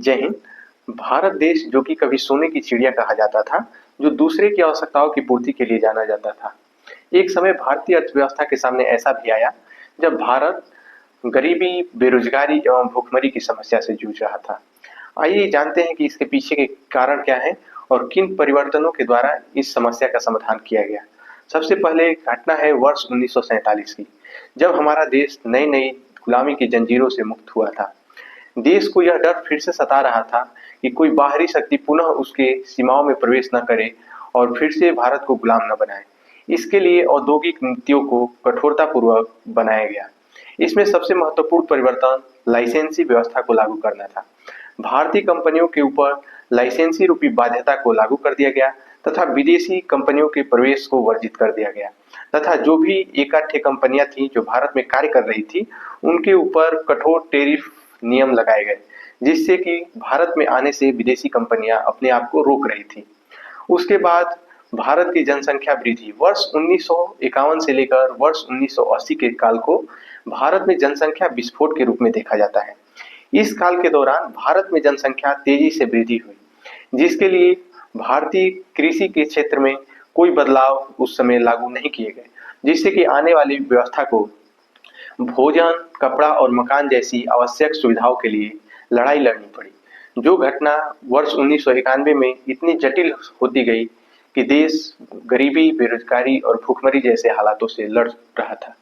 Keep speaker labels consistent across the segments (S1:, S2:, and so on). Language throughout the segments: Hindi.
S1: जय हिंद। भारत देश जो कि कभी सोने की चिड़िया कहा जाता था, जो दूसरे की आवश्यकताओं की पूर्ति के लिए जाना जाता था। एक समय भारतीय अर्थव्यवस्था के सामने ऐसा भी आया जब भारत गरीबी, बेरोजगारी एवं भूखमरी की समस्या से जूझ रहा था। आइए जानते हैं कि इसके पीछे के कारण क्या है और किन परिवर्तनों के द्वारा इस समस्या का समाधान किया गया। सबसे पहले घटना है वर्ष 1947 की, जब हमारा देश नई नई गुलामी की जंजीरों से मुक्त हुआ था। देश को यह डर फिर से सता रहा था कि कोई बाहरी शक्ति पुनः उसके सीमाओं में प्रवेश न करे और फिर से भारत को गुलाम न बनाए। इसके लिए औद्योगिक नीतियों को कठोरतापूर्वक बनाया गया। इसमें सबसे महत्वपूर्ण परिवर्तन लाइसेंसी व्यवस्था को लागू करना था। भारतीय कंपनियों के ऊपर लाइसेंसी रूपी बाध्यता को लागू कर दिया गया तथा विदेशी कंपनियों के प्रवेश को वर्जित कर दिया गया तथा जो भी एकाध कंपनियां थी जो भारत में कार्य कर रही थी, उनके ऊपर कठोर टेरिफ नियम लगाए गए, जिससे कि भारत में आने से विदेशी कंपनियां अपने आप को रोक रही थी। उसके बाद भारत की जनसंख्या वृद्धि वर्ष 1951 से लेकर वर्ष 1980 के काल को भारत में जनसंख्या विस्फोट के रूप में देखा जाता है। इस काल के दौरान भारत में जनसंख्या तेजी से वृद्धि हुई, जिसके लिए भारतीय कृषि के क्षेत्र में कोई बदलाव उस समय लागू नहीं किए गए, जिससे कि आने वाली व्यवस्था को भोजन, कपड़ा और मकान जैसी आवश्यक सुविधाओं के लिए लड़ाई लड़नी पड़ी। जो घटना वर्ष 1991 में इतनी जटिल होती गई कि देश गरीबी, बेरोजगारी और भूखमरी जैसे हालातों से लड़ रहा था।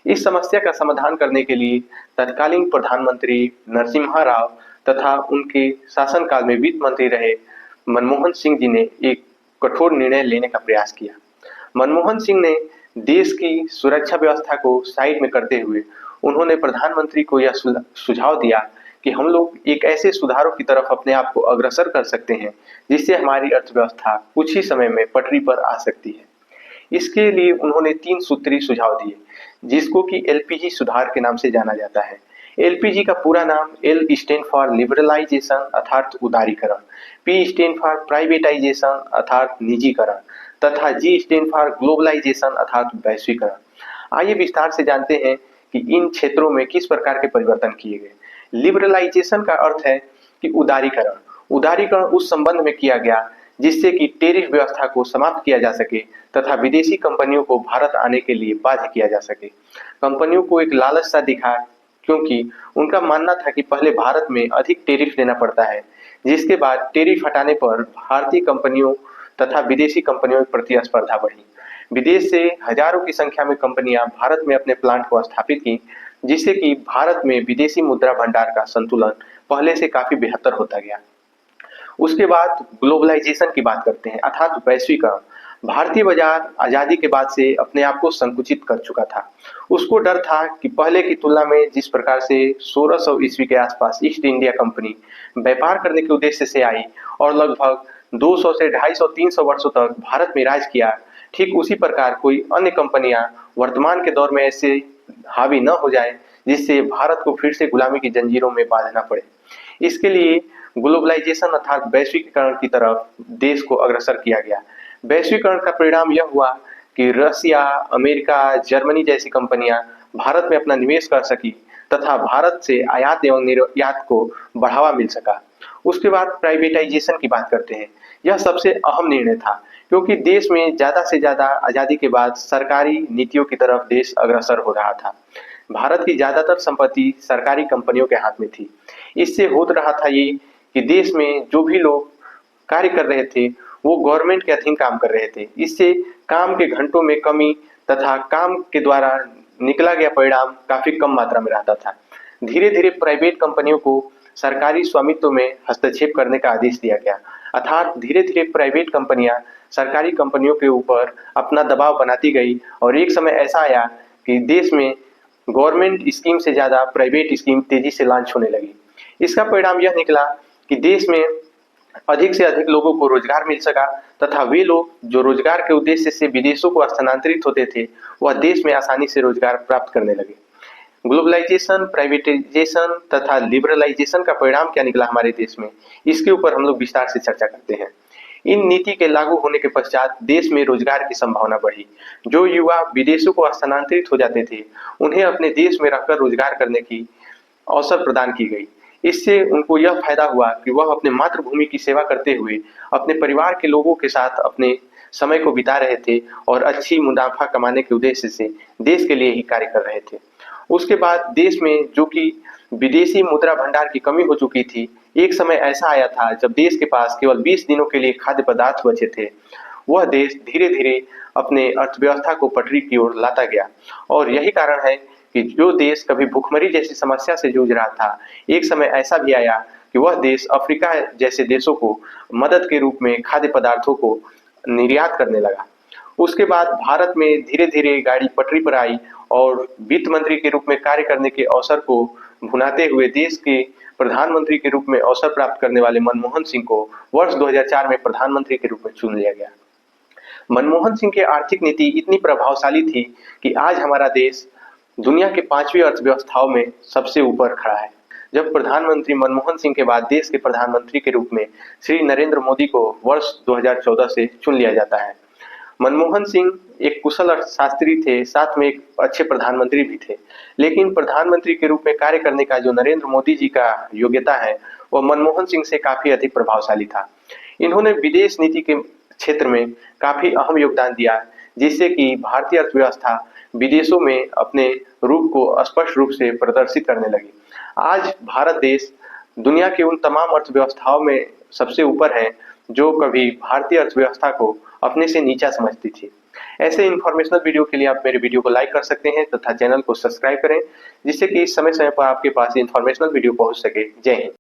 S1: इस समस्या का समाधान करने के लिए तत्कालीन प्रधानमंत्री नरसिम्हा राव तथा उनके शासनकाल में वित्त मंत्री रहे मनमोहन सिंह जी ने एक कठोर निर्णय लेने का प्रयास किया। मनमोहन सिंह ने देश की सुरक्षा व्यवस्था को साइड में करते हुए उन्होंने प्रधानमंत्री को यह सुझाव दिया कि हम लोग एक ऐसे सुधारों की तरफ अपने आप को अग्रसर कर सकते हैं जिससे हमारी अर्थव्यवस्था कुछ ही समय में पटरी पर आ सकती है। इसके लिए उन्होंने 3 सूत्री सुझाव दिए, जिसको कि एलपीजी सुधार के नाम से जाना जाता है। एलपीजी का पूरा नाम एल स्टैंड फॉर लिबरलाइजेशन अर्थात उदारीकरण, पी स्टैंड फॉर प्राइवेटाइजेशन अर्थात निजीकरण तथा जी स्टैंड फॉर ग्लोबलाइजेशन अर्थात वैश्वीकरण। आइए विस्तार से जानते हैं कि इन क्षेत्रों में किस प्रकार के परिवर्तन किए गए। लिबरलाइजेशन का अर्थ है कि उदारीकरण। उदारीकरण उस संबंध में किया गया जिससे कि टेरिफ व्यवस्था को समाप्त किया जा सके तथा विदेशी कंपनियों को भारत आने के लिए बाध्य किया जा सके। कंपनियों को एक लालच सा दिखा, क्योंकि उनका मानना था कि पहले भारत में अधिक टेरिफ देना पड़ता है, जिसके बाद टेरिफ हटाने पर भारतीय कंपनियों तथा विदेशी कंपनियों में प्रतिस्पर्धा बढ़ी। विदेश से हजारों की संख्या में कंपनियां भारत में अपने प्लांट को स्थापित की, जिससे कि भारत में विदेशी मुद्रा भंडार का संतुलन पहले से काफी बेहतर होता गया। उसके बाद ग्लोबलाइजेशन की बात करते हैं अर्थात वैश्वीकरण। भारतीय बाजार आजादी के बाद से अपने आप को संकुचित कर चुका था। उसको डर था कि पहले की तुलना में जिस प्रकार से 1600 ईस्वी के आसपास ईस्ट इंडिया कंपनी व्यापार करने के उद्देश्य से आई और लगभग 200 से 250-300 वर्षों तक भारत में राज किया, ठीक उसी प्रकार कोई अन्य कंपनियां वर्तमान के दौर में ऐसे हावी न हो जाए जिससे भारत को फिर से गुलामी की जंजीरों में बांधना पड़े। इसके लिए ग्लोबलाइजेशन अर्थात वैश्वीकरण की तरफ देश को अग्रसर किया गया। वैश्वीकरण का परिणाम यह हुआ कि रसिया, अमेरिका, जर्मनी जैसी कंपनियां भारत में अपना निवेश कर सकी तथा भारत से आयात एवं निर्यात को बढ़ावा मिल सका। उसके बाद प्राइवेटाइजेशन की बात करते हैं। यह सबसे अहम निर्णय था, क्योंकि देश में ज्यादा से ज्यादा आजादी के बाद सरकारी नीतियों की तरफ देश अग्रसर हो रहा था। भारत की ज्यादातर संपत्ति सरकारी कंपनियों के हाथ में थी। इससे हो रहा था ये कि देश में जो भी लोग कार्य कर रहे थे वो गवर्नमेंट के अधीन काम कर रहे थे। इससे काम के घंटों में कमी तथा काम के द्वारा निकला गया परिणाम काफी कम मात्रा में रहता था। धीरे धीरे प्राइवेट कंपनियों को सरकारी स्वामित्व में हस्तक्षेप करने का आदेश दिया गया, अर्थात धीरे धीरे प्राइवेट कंपनियां सरकारी कंपनियों के ऊपर अपना दबाव बनाती गई और एक समय ऐसा आया कि देश में गवर्नमेंट स्कीम से ज्यादा प्राइवेट स्कीम तेजी से लॉन्च होने लगी। इसका परिणाम यह निकला कि देश में अधिक से अधिक लोगों को रोजगार मिल सका तथा वे लोग जो रोजगार के उद्देश्य से विदेशों को स्थानांतरित होते थे वह देश में आसानी से रोजगार प्राप्त करने लगे। ग्लोबलाइजेशन, प्राइवेटाइजेशन तथा लिबरलाइजेशन का परिणाम क्या निकला हमारे देश में, इसके ऊपर हम लोग विस्तार से चर्चा करते हैं। इन नीति के लागू होने के पश्चात देश में रोजगार की संभावना बढ़ी। जो युवा विदेशों को स्थानांतरित हो जाते थे उन्हें अपने देश में रहकर रोजगार करने की अवसर प्रदान की गई। इससे उनको यह फायदा हुआ कि वह अपने मातृभूमि की सेवा करते हुए अपने परिवार के लोगों के साथ अपने समय को बिता रहे थे और अच्छी मुनाफा कमाने के उद्देश्य से देश के लिए ही कार्य कर रहे थे। उसके बाद देश में जो कि विदेशी मुद्रा भंडार की कमी हो चुकी थी, एक समय ऐसा आया था जब देश के पास केवल 20 दिनों के लिए खाद्य पदार्थ बचे थे। वह देश धीरे-धीरे अपने अर्थव्यवस्था को पटरी की ओर लाता गया और यही कारण है कि जो देश कभी भूखमरी जैसी समस्या से जूझ रहा था, एक समय ऐसा भी आया कि वह देश अफ्रीका जैसे देशों को मदद के रूप में खाद्य पदार्थों को निर्यात करने लगा। उसके बाद भारत में धीरे-धीरे गाड़ी पटरी पर आई और वित्त मंत्री के रूप में कार्य करने के अवसर को भुनाते हुए देश के प्रधानमंत्री के रूप में अवसर प्राप्त करने वाले मनमोहन सिंह को वर्ष 2004 में प्रधानमंत्री के रूप में चुन लिया गया। मनमोहन सिंह की आर्थिक नीति इतनी प्रभावशाली थी कि आज हमारा देश दुनिया के 5वीं अर्थव्यवस्थाओं में सबसे ऊपर खड़ा है। जब प्रधानमंत्री मनमोहन सिंह के बाद देश के प्रधानमंत्री के रूप में श्री नरेंद्र मोदी को वर्ष 2014 से चुन लिया जाता है। मनमोहन सिंह एक कुशल अर्थशास्त्री थे, साथ में एक अच्छे प्रधानमंत्री भी थे, लेकिन प्रधानमंत्री के रूप में कार्य करने का जो नरेंद्र मोदी जी का योग्यता है, वह मनमोहन सिंह से काफी अधिक प्रभावशाली था। इन्होंने विदेश नीति के क्षेत्र में काफी अहम योगदान दिया, जिससे कि भारतीय अर्थव्यवस्था विदेशों में अपने रूप को स्पष्ट रूप से प्रदर्शित करने लगी। आज भारत देश दुनिया के उन तमाम अर्थव्यवस्थाओं में सबसे ऊपर है, जो कभी भारतीय अर्थव्यवस्था को अपने से नीचा समझती थी। ऐसे इन्फॉर्मेशनल वीडियो के लिए आप मेरे वीडियो को लाइक कर सकते हैं तथा चैनल को सब्सक्राइब करें, जिससे कि समय-समय पर आपके पास इन्फॉर्मेशनल वीडियो पहुंच सके। जय हिंद।